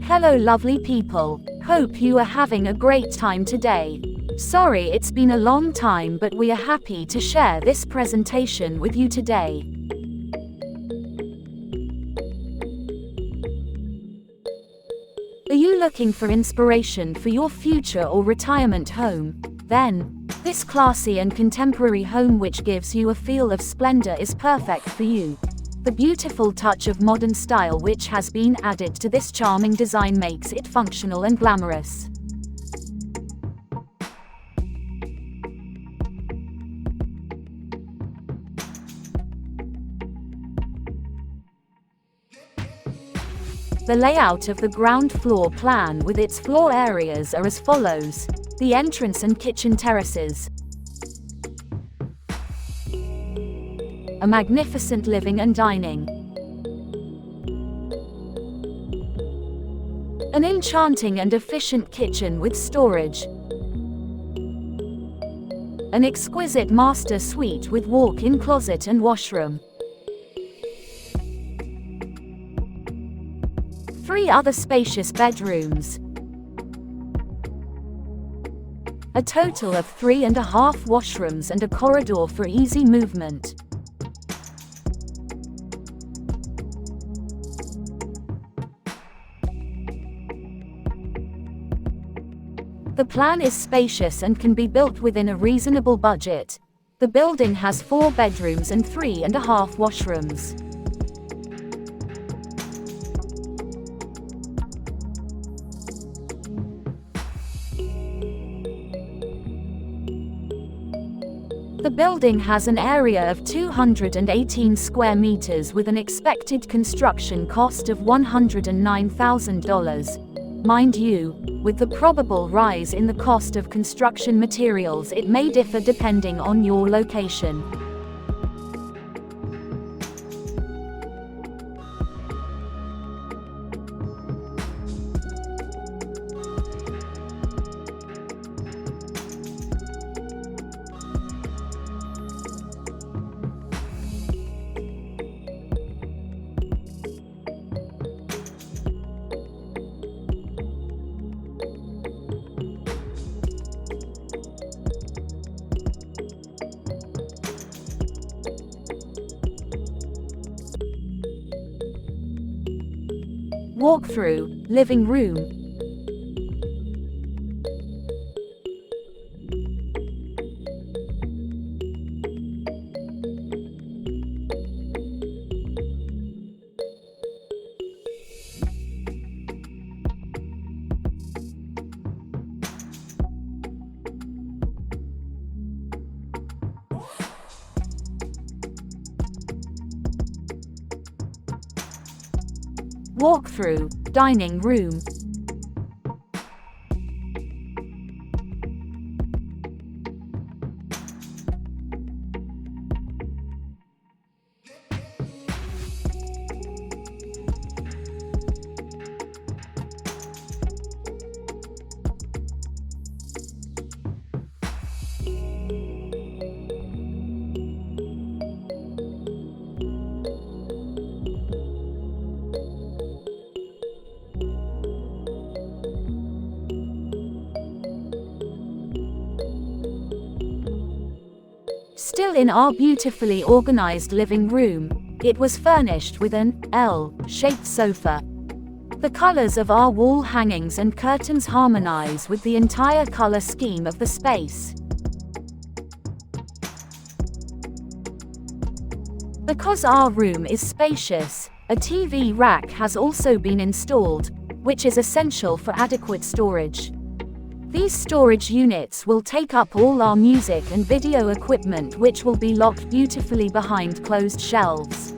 Hello lovely people, hope you are having a great time today. Sorry it's been a long time, but we are happy to share this presentation with you today. Are you looking for inspiration for your future or retirement home? Then, this classy and contemporary home which gives you a feel of splendor is perfect for you. The beautiful touch of modern style which has been added to this charming design makes it functional and glamorous. The layout of the ground floor plan with its floor areas are as follows: the entrance and kitchen terraces, a magnificent living and dining, an enchanting and efficient kitchen with storage, an exquisite master suite with walk-in closet and washroom, 3 other spacious bedrooms, a total of 3.5 washrooms and a corridor for easy movement. The plan is spacious and can be built within a reasonable budget. The building has 4 bedrooms and 3.5 washrooms. The building has an area of 218 square meters with an expected construction cost of $109,000. Mind you, with the probable rise in the cost of construction materials, it may differ depending on your location. Walkthrough, living room. Walkthrough, dining room. Still in our beautifully organized living room, it was furnished with an L-shaped sofa. The colors of our wall hangings and curtains harmonize with the entire color scheme of the space. Because our room is spacious, a TV rack has also been installed, which is essential for adequate storage. These storage units will take up all our music and video equipment, which will be locked beautifully behind closed shelves.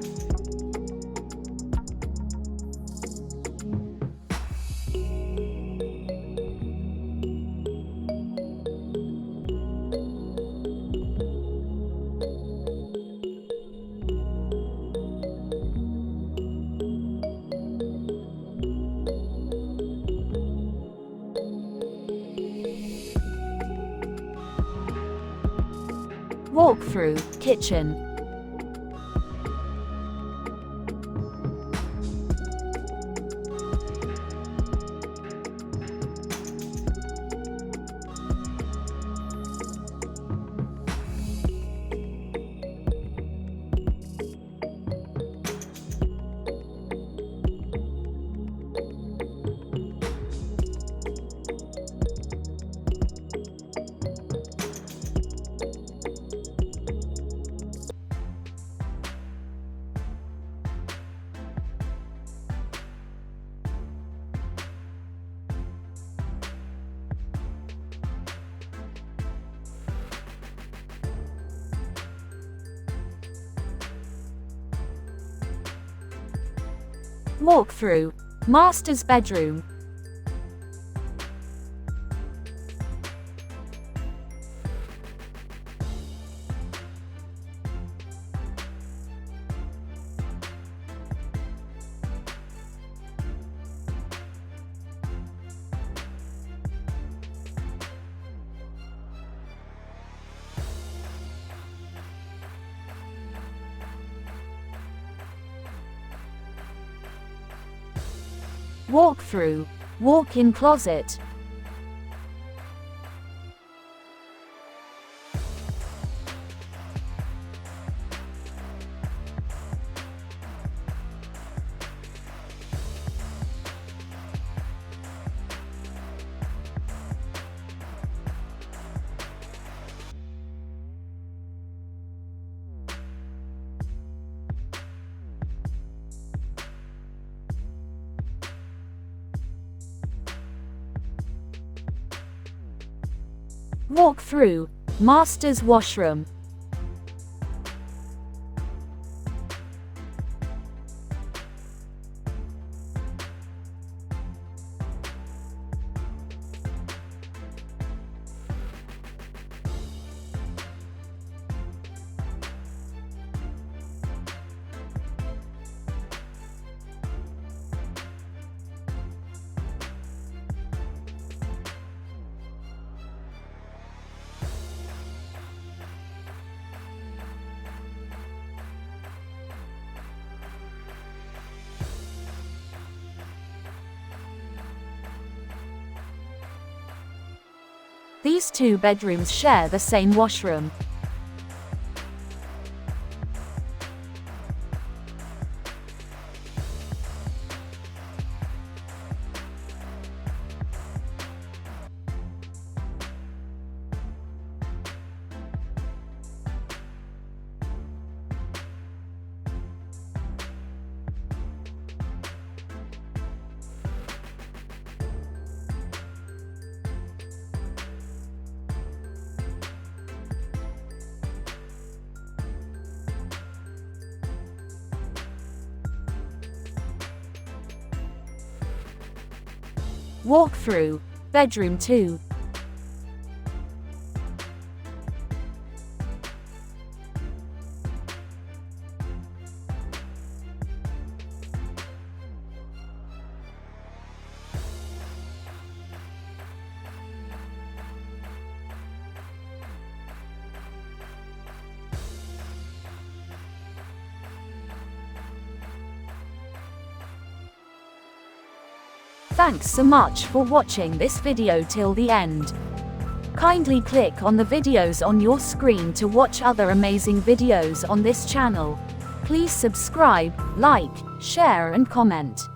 Walkthrough, kitchen. Walkthrough. Master's bedroom. Walkthrough. Walk-in closet. Walkthrough. Master's washroom. These two bedrooms share the same washroom. Walkthrough. Bedroom 2. Thanks so much for watching this video till the end. Kindly click on the videos on your screen to watch other amazing videos on this channel. Please subscribe, like, share and comment.